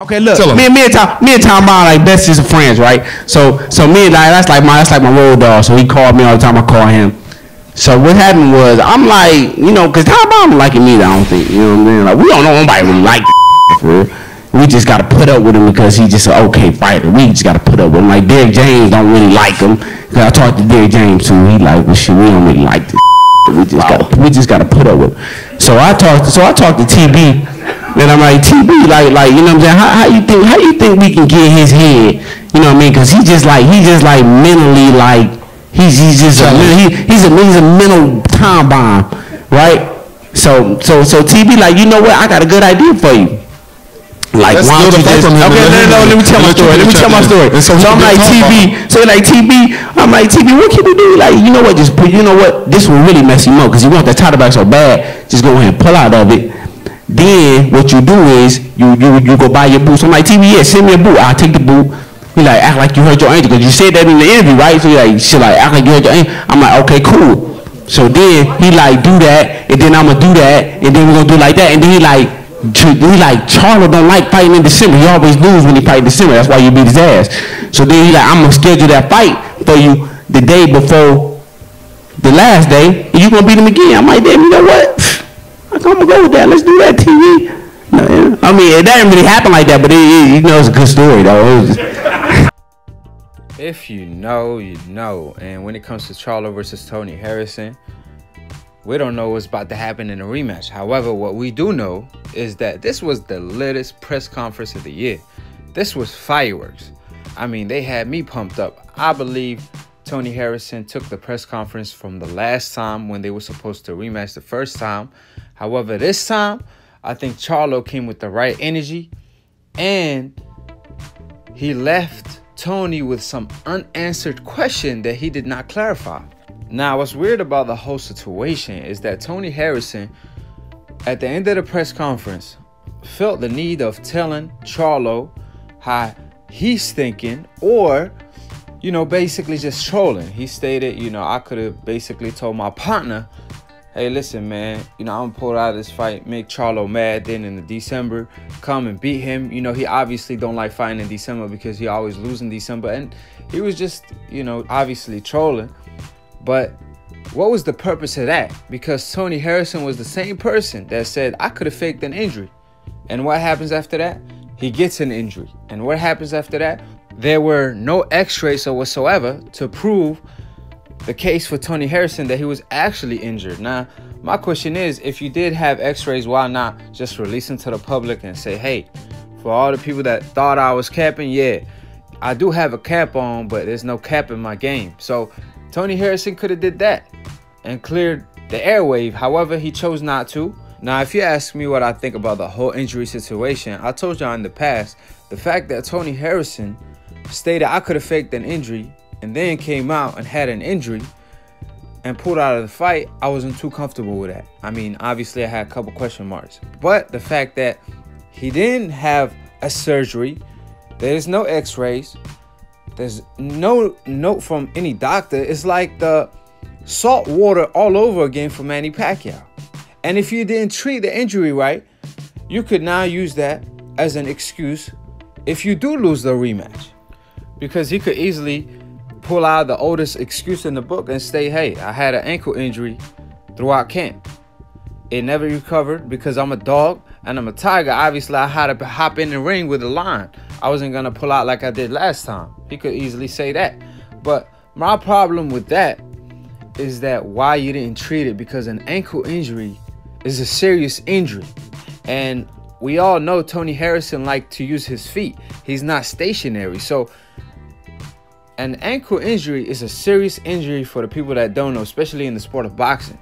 Okay, look, me and Tom Bond like besties of friends, right? So me and that's like my road dog. So he called me all the time. I call him. So what happened was I'm like, cause Tom Bond don't like me either. I don't think, you know what I mean? Like we don't know nobody really like for real. We just gotta put up with him because he's just an okay fighter. We just gotta put up with him. Like Derrick James don't really like him. Cause I talked to Derrick James too. He like, well, shit, we don't really like this. We just gotta put up with him. So I talked to TB. And I'm like, TB, like, you know what I'm saying? How you think we can get his head? You know what I mean? Cause he's just like mentally like he's a mental time bomb, right? So TB like, you know what? I got a good idea for you. Like, why don't you just let me tell my story. So I'm like TB, what can we do? Like, you know what? This will really mess him up because you want that title back so bad. Just go ahead and pull out of it. Then what you do is you go buy your boots. I'm like, TB, yeah, send me a boot. I'll take the boot. He like, act like you heard your angel because you said that in the interview, right? So he like, shit, like act like you heard your angel. I'm like, okay, cool. So then he like do that, and then I'ma do that, and then we're gonna do like that, and then he like Charlo don't like fighting in December. He always lose when he fight in December. That's why you beat his ass. So then he like, I'm gonna schedule that fight for you the day before the last day, and you gonna beat him again. I'm like, damn, you know what? I'm gonna go with that. Let's do that, TV. No, I mean, it didn't really happen like that, but it's a good story, though. If you know, you know. And when it comes to Charlo versus Tony Harrison, we don't know what's about to happen in a rematch. However, what we do know is that this was the latest press conference of the year. This was fireworks. I mean, they had me pumped up. I believe Tony Harrison took the press conference from the last time when they were supposed to rematch the first time. However, this time, I think Charlo came with the right energy and he left Tony with some unanswered question that he did not clarify. Now, what's weird about the whole situation is that Tony Harrison, at the end of the press conference, felt the need of telling Charlo how he's thinking or, basically just trolling. He stated, I could have basically told my partner, hey, listen, man, I'm going to pull out of this fight, make Charlo mad, then in December, come and beat him. He obviously don't like fighting in December because he always loses in December. And he was just, obviously trolling. But what was the purpose of that? Because Tony Harrison was the same person that said, I could have faked an injury. And what happens after that? He gets an injury. And what happens after that? There were no x-rays or whatsoever to prove the case for Tony Harrison that he was actually injured. Now, my question is, if you did have x-rays, why not just release them to the public and say, hey, for all the people that thought I was capping, yeah, I do have a cap on, but there's no cap in my game. So Tony Harrison could have did that and cleared the airwave. However, he chose not to. Now, if you ask me what I think about the whole injury situation, I told y'all in the past, the fact that Tony Harrison stated I could have faked an injury and then came out and had an injury and pulled out of the fight, I wasn't too comfortable with that. I mean, obviously I had a couple question marks. But the fact that he didn't have a surgery, there's no x-rays, there's no note from any doctor, it's like the salt water all over again for Manny Pacquiao. And if you didn't treat the injury right, you could now use that as an excuse if you do lose the rematch. Because he could easily pull out the oldest excuse in the book and say, hey, I had an ankle injury throughout camp. It never recovered because I'm a dog and I'm a tiger. Obviously, I had to hop in the ring with a lion. I wasn't going to pull out like I did last time. He could easily say that. But my problem with that is that why you didn't treat it, because an ankle injury is a serious injury. And we all know Tony Harrison liked to use his feet. He's not stationary. So an ankle injury is a serious injury for the people that don't know, especially in the sport of boxing.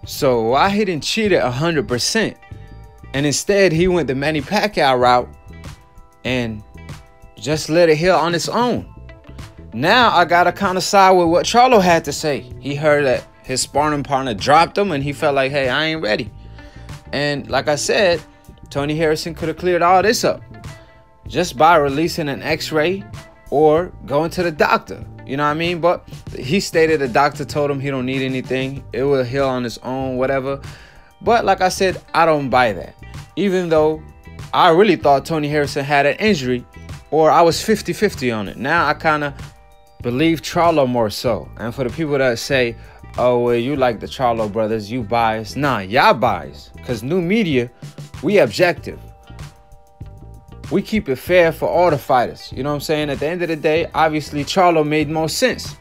So why he didn't cheat it 100%, and instead he went the Manny Pacquiao route and just let it heal on its own. Now I gotta kind of side with what Charlo had to say. He heard that his sparring partner dropped him and he felt like, hey, I ain't ready. And like I said, Tony Harrison could have cleared all this up just by releasing an x-ray or going to the doctor, you know what I mean? But he stated the doctor told him he don't need anything. It will heal on its own, whatever. But like I said, I don't buy that. Even though I really thought Tony Harrison had an injury, or I was 50-50 on it. Now I kind of believe Charlo more so. And for the people that say, oh, well, you like the Charlo brothers, you biased. Nah, y'all biased. Because new media, we objective. We keep it fair for all the fighters. You know what I'm saying? At the end of the day, obviously, Charlo made more sense.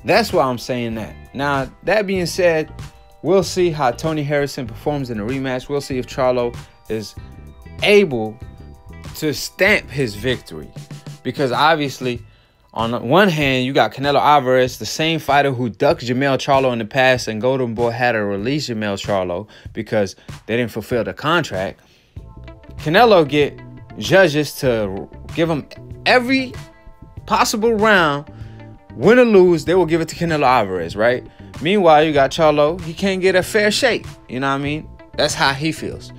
That's why I'm saying that. Now, that being said, we'll see how Tony Harrison performs in the rematch. We'll see if Charlo is able to stamp his victory. Because obviously, on one hand, you got Canelo Alvarez, the same fighter who ducked Jermell Charlo in the past, and Golden Boy had to release Jermell Charlo because they didn't fulfill the contract. Canelo get judges to give him every possible round. Win or lose, they will give it to Canelo Alvarez, right? Meanwhile, you got Charlo. He can't get a fair shake. You know what I mean? That's how he feels.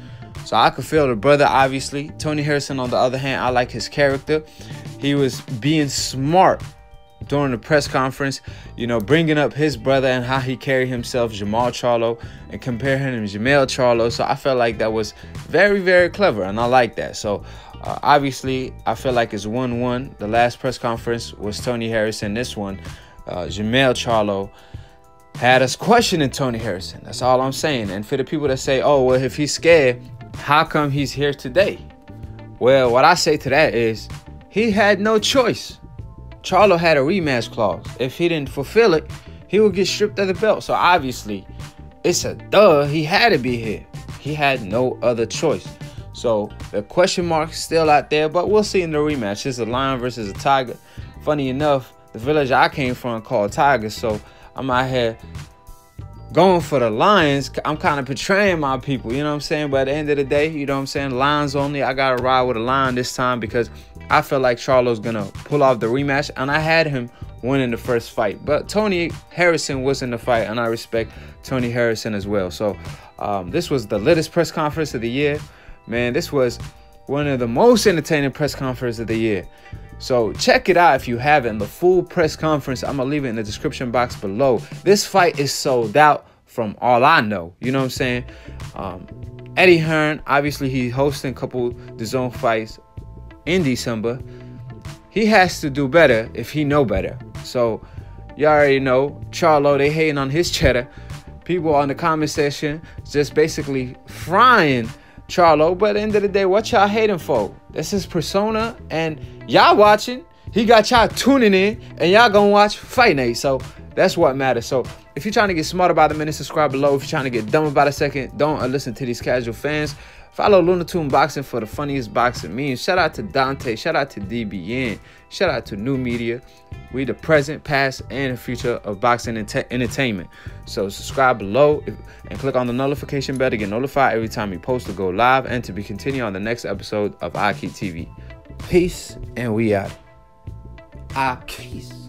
So I could feel the brother, obviously. Tony Harrison, on the other hand, I like his character. He was being smart during the press conference, you know, bringing up his brother and how he carried himself, Jermell Charlo, and comparing him to Jermell Charlo. So I felt like that was very, very clever, and I like that. So obviously, I feel like it's 1-1. The last press conference was Tony Harrison. This one, Jermell Charlo had us questioning Tony Harrison. That's all I'm saying. And for the people that say, oh, well, if he's scared, how come he's here today? Well, what I say to that is he had no choice. Charlo had a rematch clause. If he didn't fulfill it, he would get stripped of the belt. So obviously, it's a duh. He had to be here. He had no other choice. So the question mark's still out there, but we'll see in the rematch. It's a lion versus a tiger. Funny enough, the village I came from called Tigers, so I'm out here going for the Lions. I'm kind of portraying my people, you know what I'm saying? But at the end of the day, you know what I'm saying? Lions only. I got to ride with a lion this time because I feel like Charlo's going to pull off the rematch, and I had him winning the first fight. But Tony Harrison was in the fight, and I respect Tony Harrison as well. So this was the latest press conference of the year. Man, this was one of the most entertaining press conferences of the year. So check it out if you haven't. The full press conference, I'm going to leave it in the description box below. This fight is sold out from all I know. You know what I'm saying? Eddie Hearn, obviously he's hosting a couple DAZN fights in December. He has to do better if he know better. So you already know, Charlo, they hating on his cheddar. People on the comment section just basically frying Charlo, but at the end of the day, what y'all hating for? That's his persona, and y'all watching. He got y'all tuning in, and y'all gonna watch Fight Night. So that's what matters. So if you're trying to get smarter by the minute, subscribe below. If you're trying to get dumb about a second, don't listen to these casual fans. Follow Lunatoon Boxing for the funniest boxing memes. Shout out to Dante. Shout out to DBN. Shout out to New Media. We the present, past, and the future of boxing entertainment. So subscribe below and click on the notification bell to get notified every time we post or go live, and to be continued on the next episode of KOed TV. Peace, and we out. Peace.